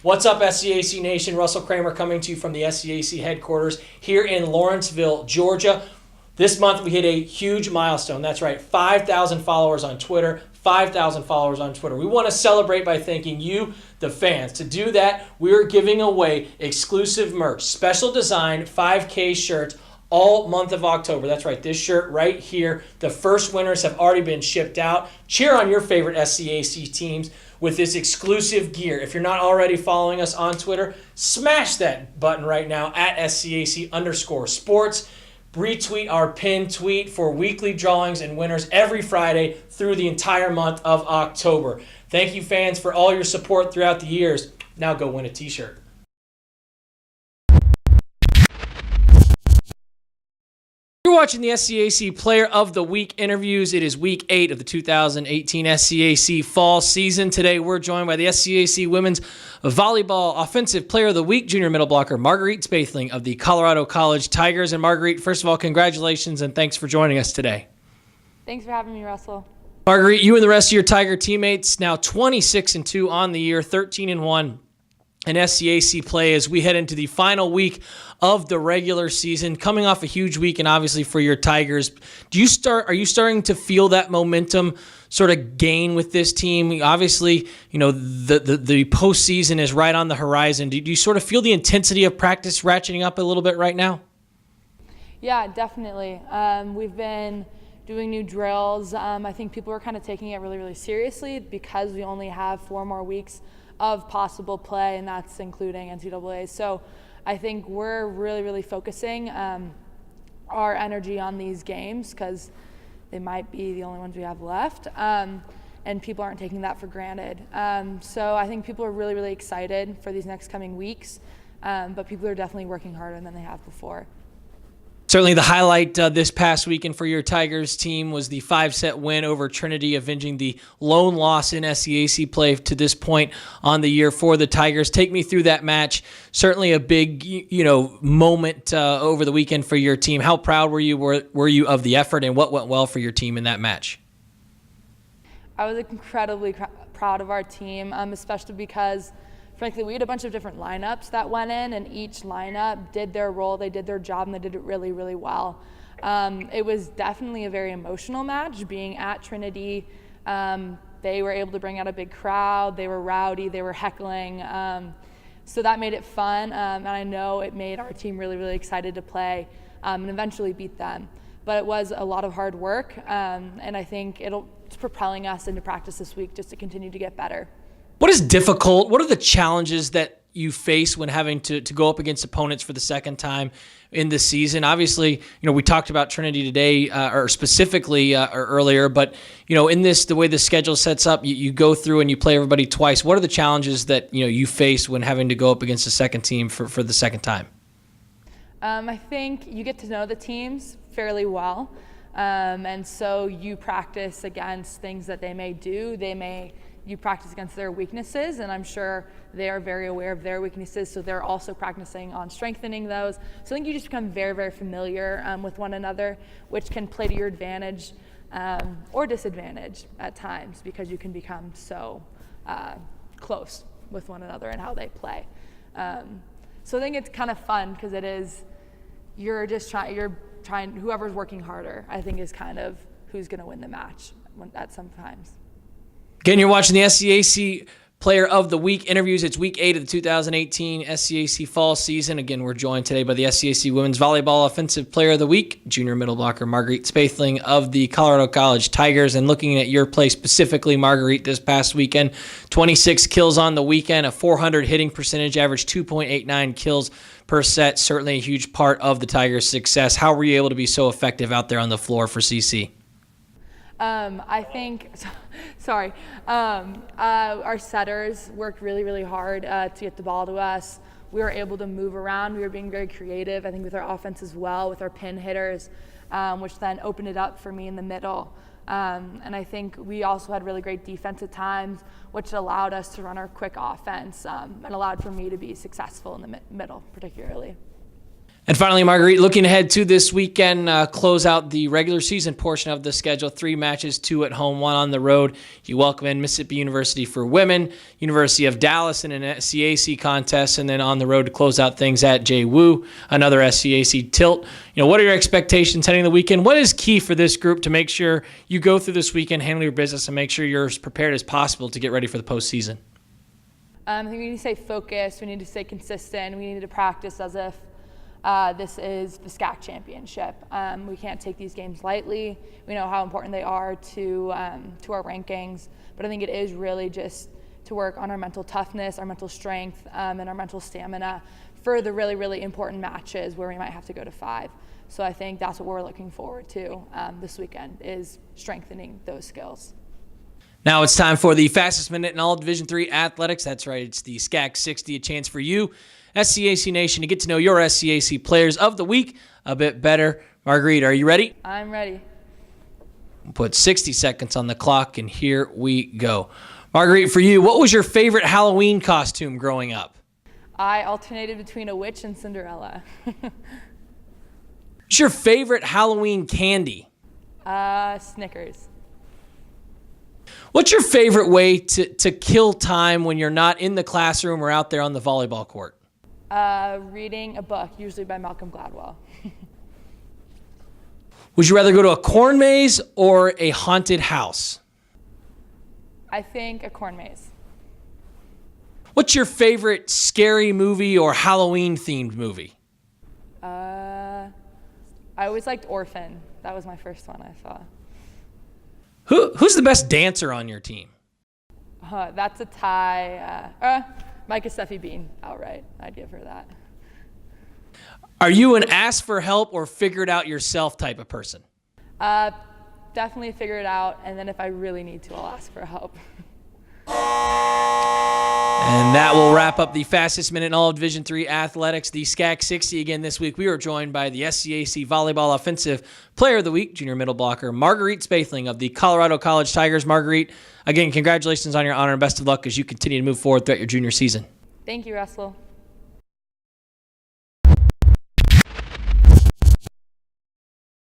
What's up, SCAC Nation? Russell Kramer coming to you from the SCAC headquarters here in Lawrenceville, Georgia. This month we hit a huge milestone. That's right, 5,000 followers on Twitter. 5,000 followers on Twitter. We want to celebrate by thanking you, the fans. To do that, we are giving away exclusive merch, special design 5K shirts all month of October. That's right, this shirt right here. The first winners have already been shipped out. Cheer on your favorite SCAC teams with this exclusive gear. If you're not already following us on Twitter, smash that button right now at SCAC_sports. Retweet our pinned tweet for weekly drawings and winners every Friday through the entire month of October. Thank you, fans, for all your support throughout the years. Now go win a t-shirt. You're watching the SCAC Player of the Week interviews. It is week 8 of the 2018 SCAC fall season. Today we're joined by the SCAC Women's Volleyball Offensive Player of the Week, junior middle blocker Marguerite Spaethling of the Colorado College Tigers. And Marguerite, first of all, congratulations and thanks for joining us today. Thanks for having me, Russell. Marguerite, you and the rest of your Tiger teammates now 26-2 on the year, 13-1 in SCAC play as we head into the final week of the regular season, coming off a huge week, and obviously for your Tigers. Are you starting to feel that momentum sort of gain with this team? Obviously, you know, the postseason is right on the horizon. Do you sort of feel the intensity of practice ratcheting up a little bit right now? Yeah, definitely. We've been doing new drills. I think people are kind of taking it really, really seriously because we only have 4 more weeks of possible play, and that's including NCAA. So I think we're really, really focusing our energy on these games because they might be the only ones we have left, and people aren't taking that for granted. So I think people are really, really excited for these next coming weeks, but people are definitely working harder than they have before. Certainly the highlight this past weekend for your Tigers team was the 5-set win over Trinity, avenging the lone loss in SCAC play to this point on the year for the Tigers. Take me through that match. Certainly a big, moment over the weekend for your team. How proud were you of the effort, and what went well for your team in that match? I was incredibly proud of our team, especially because frankly, we had a bunch of different lineups that went in, and each lineup did their role, they did their job, and they did it really, really well. It was definitely a very emotional match, being at Trinity. They were able to bring out a big crowd, they were rowdy, they were heckling, so that made it fun, and I know it made our team really, really excited to play and eventually beat them. But it was a lot of hard work, and I think it's propelling us into practice this week just to continue to get better. What is difficult? What are the challenges that you face when having to go up against opponents for the second time in the season? Obviously, we talked about Trinity today, or specifically earlier, but in the way the schedule sets up, you go through and you play everybody twice. What are the challenges that you face when having to go up against a second team for the second time? I think you get to know the teams fairly well, and so you practice against things that they may do. You practice against their weaknesses, and I'm sure they are very aware of their weaknesses, so they're also practicing on strengthening those. So I think you just become very, very familiar with one another, which can play to your advantage or disadvantage at times because you can become so close with one another and how they play. So I think it's kind of fun because you're trying, whoever's working harder, I think is kind of who's going to win the match at sometimes. Again, you're watching the SCAC Player of the Week interviews. It's week 8 of the 2018 SCAC fall season. Again, we're joined today by the SCAC Women's Volleyball Offensive Player of the Week, junior middle blocker Marguerite Spaethling of the Colorado College Tigers. And looking at your play specifically, Marguerite, this past weekend, 26 kills on the weekend, a 400 hitting percentage, average 2.89 kills per set. Certainly a huge part of the Tigers' success. How were you able to be so effective out there on the floor for CC? I think, our setters worked really, really hard to get the ball to us. We were able to move around. We were being very creative, I think, with our offense as well, with our pin hitters, which then opened it up for me in the middle. And I think we also had really great defense at times, which allowed us to run our quick offense and allowed for me to be successful in the middle, particularly. And finally, Marguerite, looking ahead to this weekend, close out the regular season portion of the schedule. 3 matches, 2 at home, 1 on the road. You welcome in Mississippi University for women, University of Dallas in an SCAC contest, and then on the road to close out things at JWU, another SCAC tilt. What are your expectations heading into the weekend? What is key for this group to make sure you go through this weekend, handle your business, and make sure you're as prepared as possible to get ready for the postseason? I think we need to stay focused. We need to stay consistent. We need to practice as if this is the SCAC championship. We can't take these games lightly. We know how important they are to our rankings, but I think it is really just to work on our mental toughness, our mental strength, and our mental stamina for the really, really important matches where we might have to go to 5. So I think that's what we're looking forward to this weekend, is strengthening those skills. Now it's time for the fastest minute in all Division III athletics. That's right, it's the SCAC 60, a chance for you, SCAC Nation, to get to know your SCAC players of the week a bit better. Marguerite, are you ready? I'm ready. We'll put 60 seconds on the clock, and here we go. Marguerite, for you, what was your favorite Halloween costume growing up? I alternated between a witch and Cinderella. What's your favorite Halloween candy? Snickers. What's your favorite way to kill time when you're not in the classroom or out there on the volleyball court? Reading a book, usually by Malcolm Gladwell. Would you rather go to a corn maze or a haunted house? I think a corn maze. What's your favorite scary movie or Halloween-themed movie? I always liked Orphan. That was my first one I saw. Who's the best dancer on your team? That's a tie. Micah Steffi Bean, outright. I'd give her that. Are you an ask for help or figure it out yourself type of person? Definitely figure it out, and then if I really need to, I'll ask for help. And that will wrap up the fastest minute in all of Division III athletics, the SCAC 60. Again this week, we were joined by the SCAC Volleyball Offensive Player of the Week, junior middle blocker, Marguerite Spaethling of the Colorado College Tigers. Marguerite, again, congratulations on your honor and best of luck as you continue to move forward throughout your junior season. Thank you, Russell.